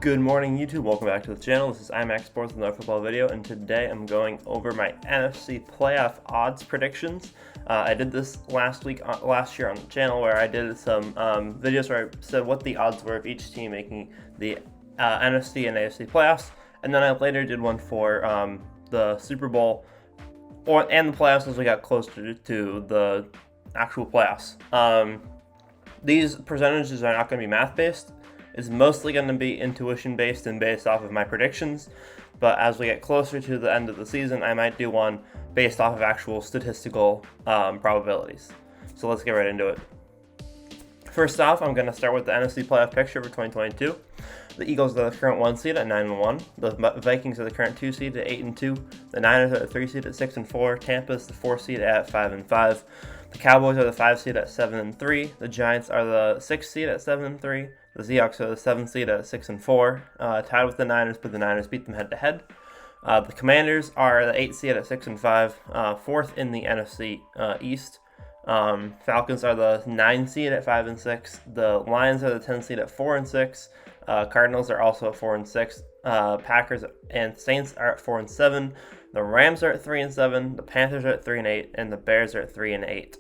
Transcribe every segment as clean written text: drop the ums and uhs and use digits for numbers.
Good morning, YouTube. Welcome back to the channel. This is IMAX Sports with another football video, and today I'm going over my NFC playoff odds predictions. I did this last year on the channel, where I did some videos where I said what the odds were of each team making the NFC and AFC playoffs, and then I later did one for the Super Bowl and the playoffs as we got closer to the actual playoffs. These percentages are not going to be math-based. It's mostly going to be intuition-based and based off of my predictions, but as we get closer to the end of the season, I might do one based off of actual statistical probabilities. So let's get right into it. First off, I'm going to start with the NFC playoff picture for 2022. The Eagles are the current 1 seed at 9-1. The Vikings are the current 2 seed at 8-2. The Niners are the 3 seed at 6-4. Tampa is the 4 seed at 5-5. The Cowboys are the 5 seed at 7-3. The Giants are the 6 seed at 7-3. The Seahawks are the 7 seed at 6-4, tied with the Niners, but the Niners beat them head-to-head. The Commanders are the 8 seed at 6-5, fourth in the NFC East. Falcons are the 9 seed at 5-6. The Lions are the 10 seed at 4-6. Cardinals are also at 4-6. Packers and Saints are at 4-7. The Rams are at 3-7. The Panthers are at 3-8, and the Bears are at 3-8.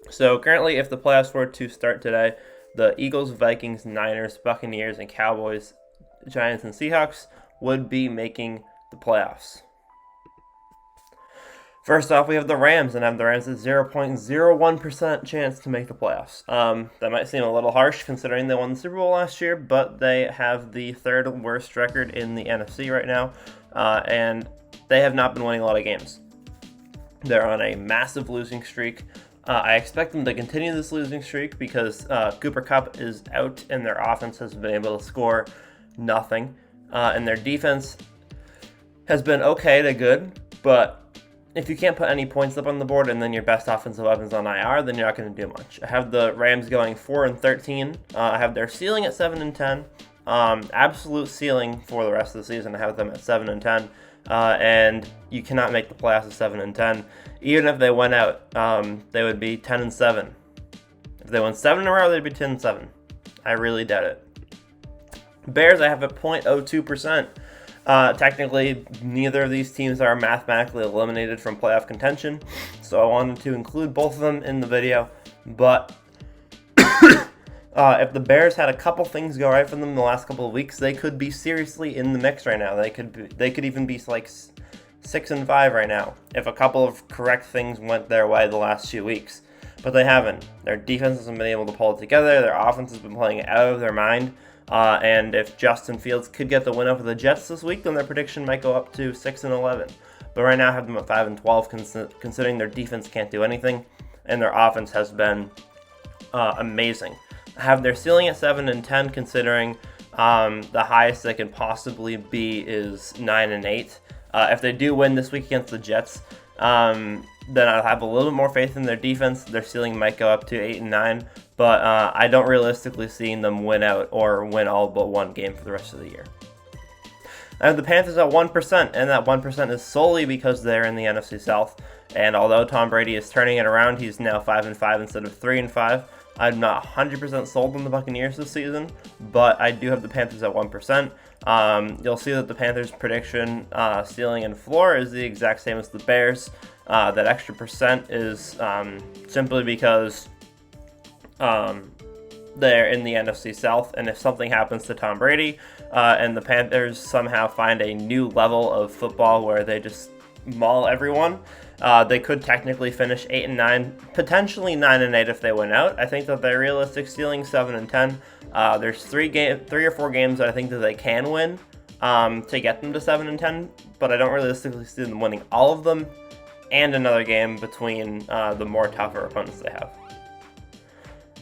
So currently, if the playoffs were to start today, the Eagles, Vikings, Niners, Buccaneers, and Cowboys, Giants, and Seahawks would be making the playoffs. First off, we have the Rams, and I have the Rams at 0.01% chance to make the playoffs. That might seem a little harsh considering they won the Super Bowl last year, but they have the third worst record in the NFC right now, and they have not been winning a lot of games. They're on a massive losing streak. I expect them to continue this losing streak because Cooper Kupp is out and their offense has been able to score nothing. And their defense has been okay to good, but if you can't put any points up on the board and then your best offensive weapons on IR, then you're not going to do much. I have the Rams going 4-13. I have their ceiling at 7-10. Absolute ceiling for the rest of the season. I have them at 7-10. And you cannot make the playoffs at 7-10. Even if they went out, they would be 10-7. If they won 7 in a row, they'd be 10-7. I really doubt it. Bears, I have at 0.02%. Technically, neither of these teams are mathematically eliminated from playoff contention, so I wanted to include both of them in the video. But if the Bears had a couple things go right for them in the last couple of weeks, they could be seriously in the mix right now. They could even be like 6-5 right now if a couple of correct things went their way the last few weeks. But they haven't. Their defense hasn't been able to pull it together. Their offense has been playing out of their mind. And if Justin Fields could get the win over the Jets this week, then their prediction might go up to 6-11. But right now I have them at 5-12, considering their defense can't do anything, and their offense has been amazing. I have their ceiling at 7-10, considering the highest they can possibly be is 9-8. If they do win this week against the Jets, then I'll have a little bit more faith in their defense. Their ceiling might go up to 8-9, but I don't realistically see them win out or win all but one game for the rest of the year. I have the Panthers at 1%, and that 1% is solely because they're in the NFC South. And although Tom Brady is turning it around, he's now 5-5 instead of 3-5. I'm not 100% sold on the Buccaneers this season, but I do have the Panthers at 1%. You'll see that the Panthers' prediction ceiling and floor is the exact same as the Bears. That extra percent is simply because they're in the NFC South, and if something happens to Tom Brady and the Panthers somehow find a new level of football where they just maul everyone, they could technically finish 8-9, potentially 9-8 if they win out. I think that their realistic ceiling 7-10. There's three or four games that I think that they can win to get them to 7-10, but I don't realistically see them winning all of them, and another game between the more tougher opponents they have.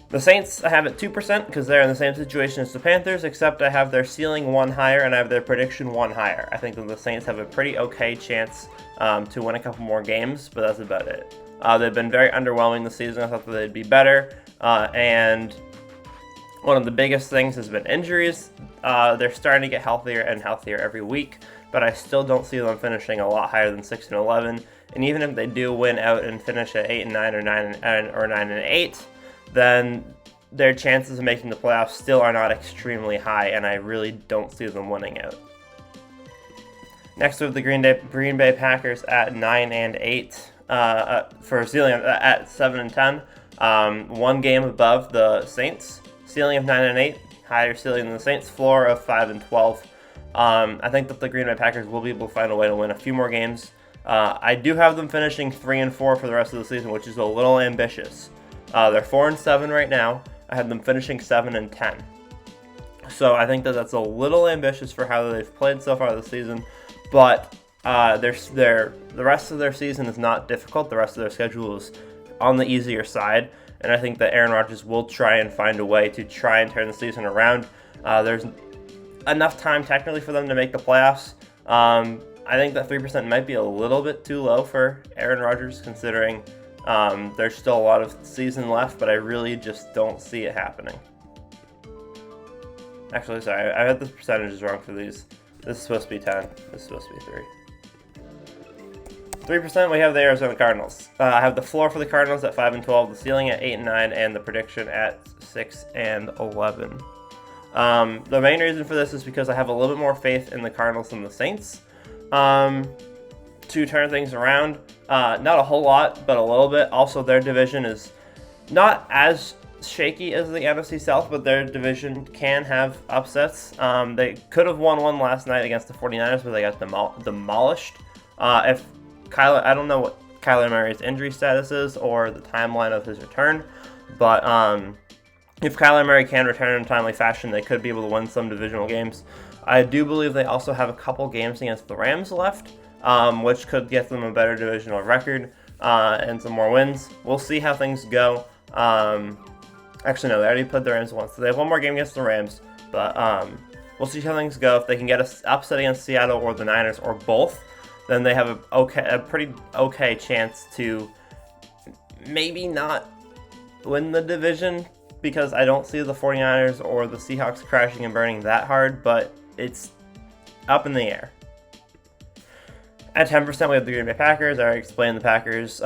The Saints, I have at 2% because they're in the same situation as the Panthers, except I have their ceiling 1 higher and I have their prediction 1 higher. I think that the Saints have a pretty okay chance to win a couple more games, but that's about it. They've been very underwhelming this season. I thought that they'd be better, and one of the biggest things has been injuries. They're starting to get healthier and healthier every week, but I still don't see them finishing a lot higher than 6-11. And even if they do win out and finish at 8-9 or 9-8, then their chances of making the playoffs still are not extremely high, and I really don't see them winning out. Next, we have the Green Bay Packers at 9-8 for ceiling at 7-10. One game above the Saints, ceiling of 9-8, higher ceiling than the Saints, floor of 5-12. I think that the Green Bay Packers will be able to find a way to win a few more games. I do have them finishing 3-4 for the rest of the season, which is a little ambitious. They're 4-7 right now. I have them finishing 7-10. So I think that that's a little ambitious for how they've played so far this season. But the rest of their season is not difficult. The rest of their schedule is on the easier side. And I think that Aaron Rodgers will try and find a way to try and turn the season around. There's enough time technically for them to make the playoffs. I think that 3% might be a little bit too low for Aaron Rodgers, considering there's still a lot of season left, but I really just don't see it happening. Actually, sorry, I had the percentages wrong for these. This is supposed to be 10. This is supposed to be 3. 3%, we have the Arizona Cardinals. I have the floor for the Cardinals at 5-12, the ceiling at 8-9, and the prediction at 6-11. The main reason for this is because I have a little bit more faith in the Cardinals than the Saints to turn things around. Not a whole lot, but a little bit. Also, their division is not as shaky as the NFC South, but their division can have upsets. They could have won one last night against the 49ers, but they got demolished. I don't know what Kyler Murray's injury status is or the timeline of his return, but if Kyler Murray can return in a timely fashion, they could be able to win some divisional games. I do believe they also have a couple games against the Rams left, which could get them a better divisional record and some more wins. We'll see how things go. Actually, no, they already played the Rams once, so they have one more game against the Rams, but we'll see how things go. If they can get an upset against Seattle or the Niners or both, then they have a pretty okay chance to maybe not win the division, because I don't see the 49ers or the Seahawks crashing and burning that hard, but it's up in the air. At 10%, we have the Green Bay Packers. I already explained the Packers.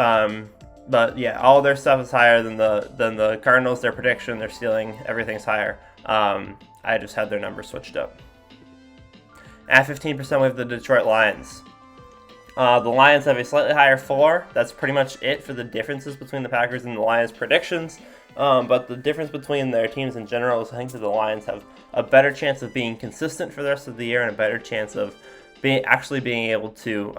But yeah, all their stuff is higher than the Cardinals. Their prediction, their ceiling, everything's higher. I just had their numbers switched up. At 15%, we have the Detroit Lions. The Lions have a slightly higher floor. That's pretty much it for the differences between the Packers and the Lions' predictions. But the difference between their teams in general is I think that the Lions have a better chance of being consistent for the rest of the year and a better chance of actually being able to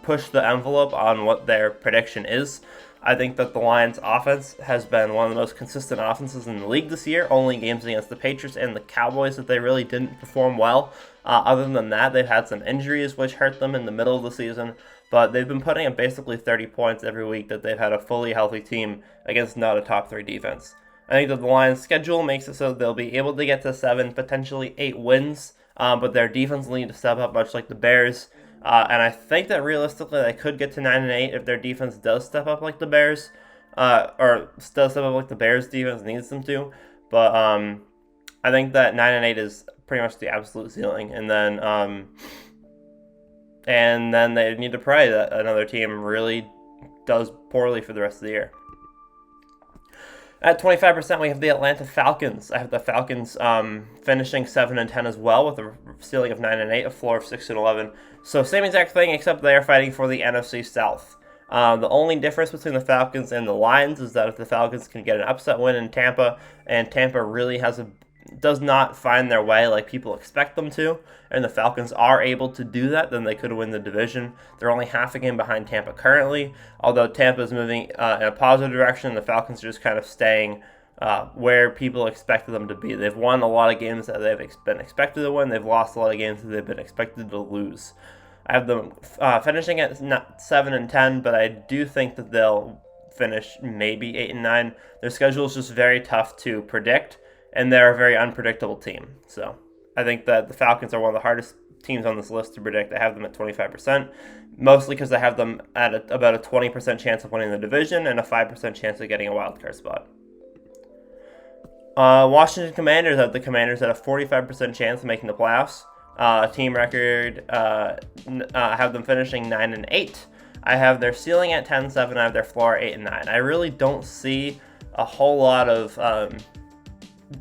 push the envelope on what their prediction is. I think that the Lions' offense has been one of the most consistent offenses in the league this year. Only games against the Patriots and the Cowboys that they really didn't perform well. Other than that, they've had some injuries which hurt them in the middle of the season. But they've been putting up basically 30 points every week that they've had a fully healthy team against not a top 3 defense. I think that the Lions' schedule makes it so they'll be able to get to 7, potentially 8 wins. But their defense will need to step up, much like the Bears. And I think that realistically they could get to 9-8 if their defense does step up like the Bears, or does step up like the Bears defense needs them to. But I think that 9-8 is pretty much the absolute ceiling, and then they need to pray that another team really does poorly for the rest of the year. At 25%, we have the Atlanta Falcons. I have the Falcons finishing 7-10 as well, with a ceiling of 9-8, a floor of 6-11. So same exact thing, except they are fighting for the NFC South. The only difference between the Falcons and the Lions is that if the Falcons can get an upset win in Tampa, and Tampa really does not find their way like people expect them to, and the Falcons are able to do that, then they could win the division. They're only half a game behind Tampa currently, although Tampa is moving in a positive direction. The Falcons are just kind of staying where people expected them to be. They've won a lot of games that they've been expected to win. They've lost a lot of games that they've been expected to lose. I have them finishing at 7-10, but I do think that they'll finish maybe 8-9. Their schedule is just very tough to predict, and they're a very unpredictable team. So I think that the Falcons are one of the hardest teams on this list to predict. I have them at 25%, mostly because I have them at about a 20% chance of winning the division and a 5% chance of getting a wildcard spot. Washington Commanders have the Commanders at a 45% chance of making the playoffs. Team record, I have them finishing 9-8. I have their ceiling at 10-7. I have their floor at 8-9. I really don't see a whole lot of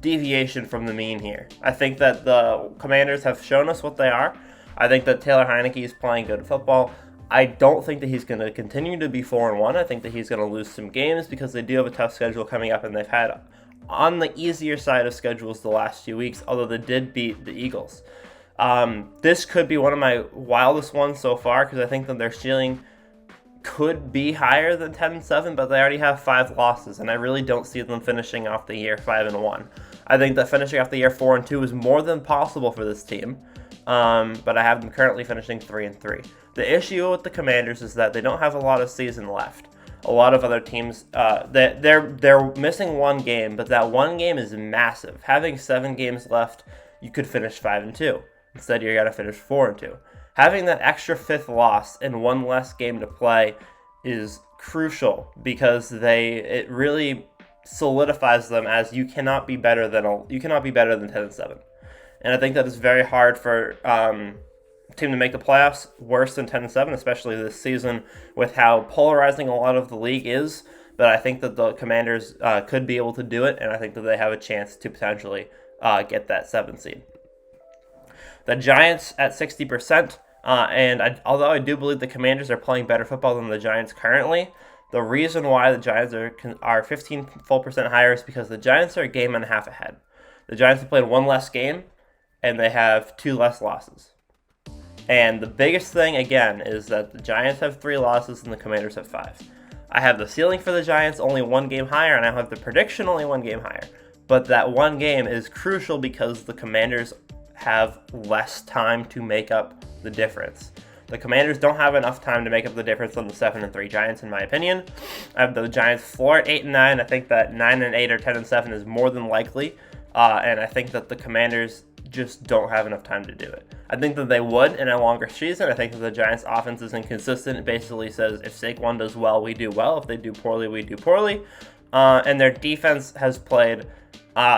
deviation from the mean here. I think that the Commanders have shown us what they are. I think that Taylor Heineke is playing good football. I don't think that he's going to continue to be 4-1. I think that he's going to lose some games because they do have a tough schedule coming up, and they've had on the easier side of schedules the last few weeks, although they did beat the Eagles. This could be one of my wildest ones so far because I think that their ceiling could be higher than 10-7, but they already have 5 losses, and I really don't see them finishing off the year 5-1. I think that finishing off the year 4-2 is more than possible for this team, but I have them currently finishing 3-3. The issue with the Commanders is that they don't have a lot of season left. A lot of other teams, they're missing one game, but that one game is massive. Having 7 games left, you could finish 5-2. Instead, you're going to finish 4-2. Having that extra 5th loss and one less game to play is crucial because it really solidifies them as you cannot be better than 10-7. And I think that is very hard for a team to make the playoffs worse than 10-7, especially this season with how polarizing a lot of the league is. But I think that the Commanders could be able to do it, and I think that they have a chance to potentially get that 7th seed. The Giants at 60%. Although I do believe the Commanders are playing better football than the Giants currently, the reason why the Giants are 15 full percent higher is because the Giants are a game and a half ahead. The Giants have played 1 less game, and they have 2 less losses. And the biggest thing, again, is that the Giants have 3 losses and the Commanders have 5. I have the ceiling for the Giants only 1 game higher, and I have the prediction only 1 game higher. But that 1 game is crucial because the Commanders have less time to make up the difference. The Commanders don't have enough time to make up the difference on the 7-3 Giants, in my opinion. I have the Giants floor at 8-9. I think that 9-8 or 10-7 is more than likely, and I think that the Commanders just don't have enough time to do it. I think that they would in a longer season. I think that the Giants' offense is inconsistent. It basically says if Saquon does well, we do well. If they do poorly, we do poorly. And their defense has played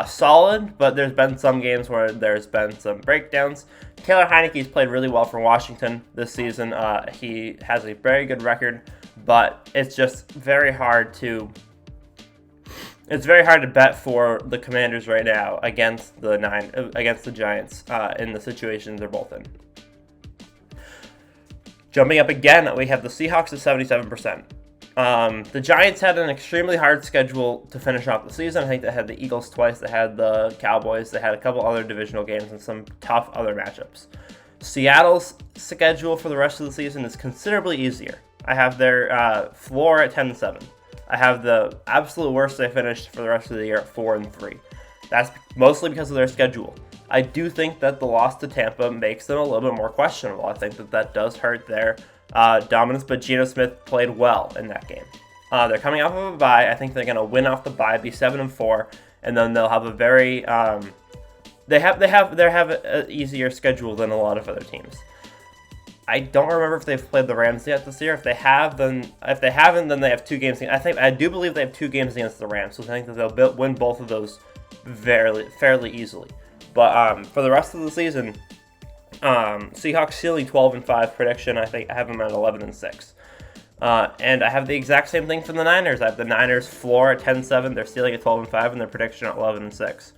solid, but there's been some games where there's been some breakdowns. Taylor Heineke's played really well for Washington this season. He has a very good record, but it's just very hard to bet for the Commanders right now against the Giants in the situations they're both in. Jumping up again, we have the Seahawks at 77%. The Giants had an extremely hard schedule to finish off the season. I think they had the Eagles twice, they had the Cowboys, they had a couple other divisional games and some tough other matchups. Seattle's schedule for the rest of the season is considerably easier. I have their floor at 10-7. I have the absolute worst they finished for the rest of the year at 4-3. That's mostly because of their schedule. I do think that the loss to Tampa makes them a little bit more questionable. I think that does hurt their dominance, but Geno Smith played well in that game. They're coming off of a bye. I think they're going to win off the bye, be 7-4, and then they'll have a very they have an easier schedule than a lot of other teams. I don't remember if they've played the Rams yet this year. If they haven't, then they have 2 games. I do believe they have 2 games against the Rams, so I think that they'll win both of those fairly easily. But for the rest of the season, Seahawks ceiling 12-5 prediction. I think I have them at 11-6. And I have the exact same thing for the Niners. I have the Niners floor at 10-7. They're ceiling at 12-5, and their prediction at 11-6.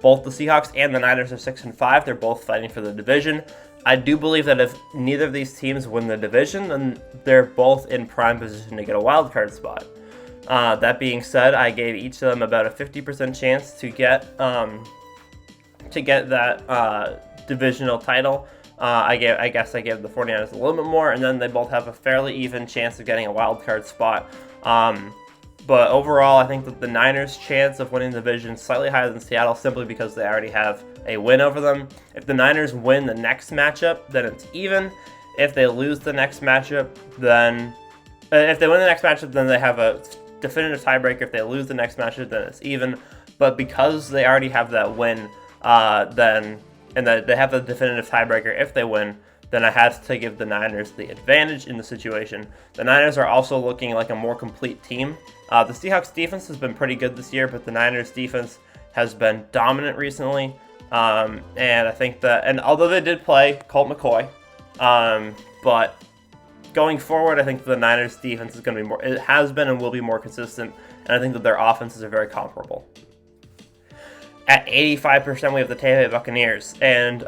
Both the Seahawks and the Niners are 6-5. They're both fighting for the division. I do believe that if neither of these teams win the division, then they're both in prime position to get a wild card spot. That being said, I gave each of them about a 50% chance to get that divisional title. I guess I gave the 49ers a little bit more, and then they both have a fairly even chance of getting a wild card spot. But overall, I think that the Niners' chance of winning the division is slightly higher than Seattle simply because they already have a win over them. If the Niners win the next matchup, then it's even. If they lose the next matchup, then if they win the next matchup, then they have a definitive tiebreaker. If they lose the next matchup, then it's even. But because they already have that win, they have the definitive tiebreaker if they win, then I have to give the Niners the advantage in the situation. The Niners are also looking like a more complete team. The Seahawks defense has been pretty good this year, but the Niners defense has been dominant recently. And I think that, and although they did play Colt McCoy, but going forward, I think the Niners defense is going to be more, it has been and will be more consistent, and I think that their offenses are very comparable. At 85%, we have the Tampa Bay Buccaneers. And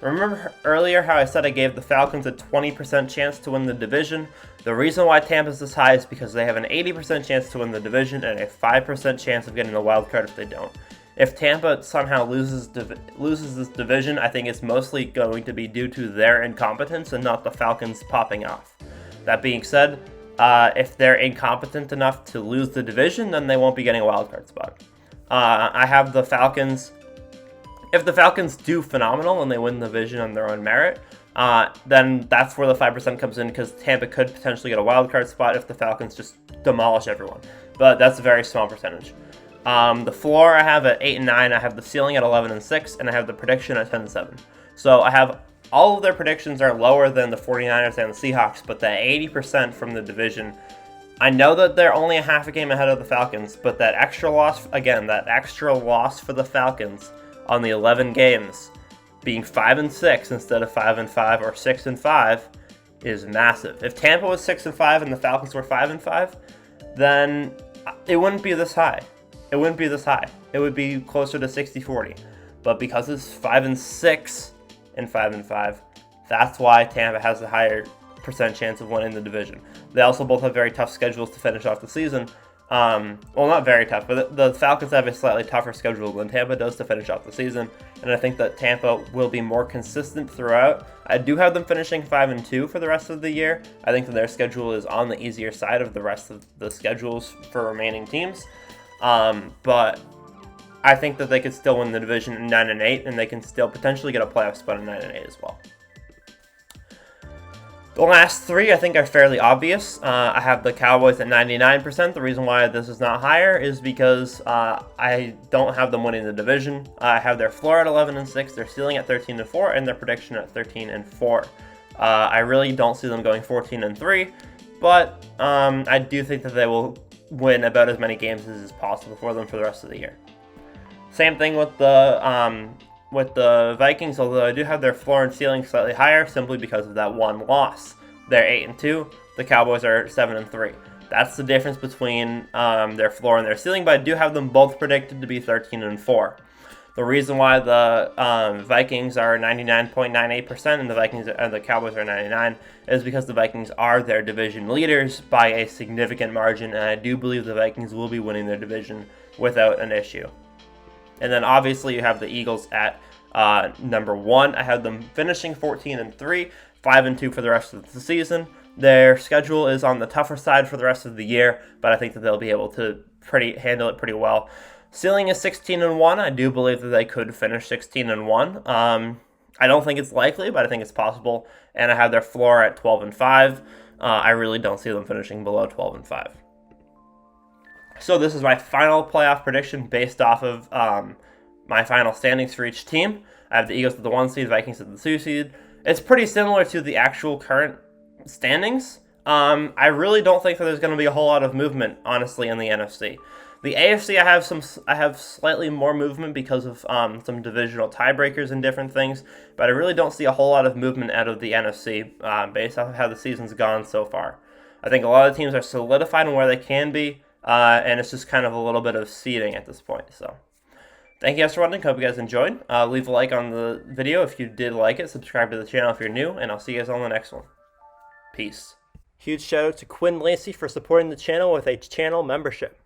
remember earlier how I said I gave the Falcons a 20% chance to win the division? The reason why Tampa's this high is because they have an 80% chance to win the division and a 5% chance of getting the wild card if they don't. If Tampa somehow loses this division, I think it's mostly going to be due to their incompetence and not the Falcons popping off. That being said, if they're incompetent enough to lose the division, then they won't be getting a wild card spot. I have the Falcons. If the Falcons do phenomenal and they win the division on their own merit, then that's where the 5% comes in, because Tampa could potentially get a wild card spot if the Falcons just demolish everyone. But that's a very small percentage. The floor I have at 8 and 9. I have the ceiling at 11 and 6, and I have the prediction at 10 and 7. So I have all of their predictions are lower than the 49ers and the Seahawks, but the 80% from the division. I know that they're only a half a game ahead of the Falcons, but that extra loss for the Falcons on the 11 games, being 5 and 6 instead of 5 and 5 or 6 and 5, is massive. If Tampa was 6 and 5 and the Falcons were 5 and 5, then it wouldn't be this high. It wouldn't be this high. It would be closer to 60-40. But because it's 5 and 6 and 5 and 5, that's why Tampa has a higher percent chance of winning the division. They also both have very tough schedules to finish off the season. Well, not very tough, but the Falcons have a slightly tougher schedule than Tampa does to finish off the season, and I think that Tampa will be more consistent throughout. I do have them finishing 5 and 2 for the rest of the year. I think that their schedule is on the easier side of the rest of the schedules for remaining teams. But I think that they could still win the division in 9 and 8, and they can still potentially get a playoff spot in 9 and 8 as well. The last three I think are fairly obvious. I have the Cowboys at 99%. The reason why this is not higher is because I don't have them winning the division. I have their floor at 11 and 6, their ceiling at 13 and 4, and their prediction at 13 and 4. I really don't see them going 14 and 3, but I do think that they will win about as many games as is possible for them for the rest of the year. Same thing with the Vikings, although I do have their floor and ceiling slightly higher simply because of that one loss. They're 8 and 2. The Cowboys are 7 and 3. That's the difference between their floor and their ceiling, but I do have them both predicted to be 13 and 4. The reason why the Vikings are 99.98% and the Cowboys are 99 is because the Vikings are their division leaders by a significant margin, and I do believe the Vikings will be winning their division without an issue. And then obviously you have the Eagles at number 1. I have them finishing 14 and 3, 5 and 2 for the rest of the season. Their schedule is on the tougher side for the rest of the year, but I think that they'll be able to handle it pretty well. Ceiling is 16 and 1. I do believe that they could finish 16 and 1. I don't think it's likely, but I think it's possible. And I have their floor at 12 and 5. I really don't see them finishing below 12 and 5. So this is my final playoff prediction based off of my final standings for each team. I have the Eagles at the 1 seed, Vikings at the 2 seed. It's pretty similar to the actual current standings. I really don't think that there's going to be a whole lot of movement, honestly, in the NFC. The AFC, I have slightly more movement because of some divisional tiebreakers and different things, but I really don't see a whole lot of movement out of the NFC based off of how the season's gone so far. I think a lot of teams are solidified on where they can be, and it's just kind of a little bit of seeding at this point. So, thank you guys for watching. Hope you guys enjoyed. Leave a like on the video if you did like it. Subscribe to the channel if you're new, and I'll see you guys on the next one. Peace. Huge shout out to Quinn Lacey for supporting the channel with a channel membership.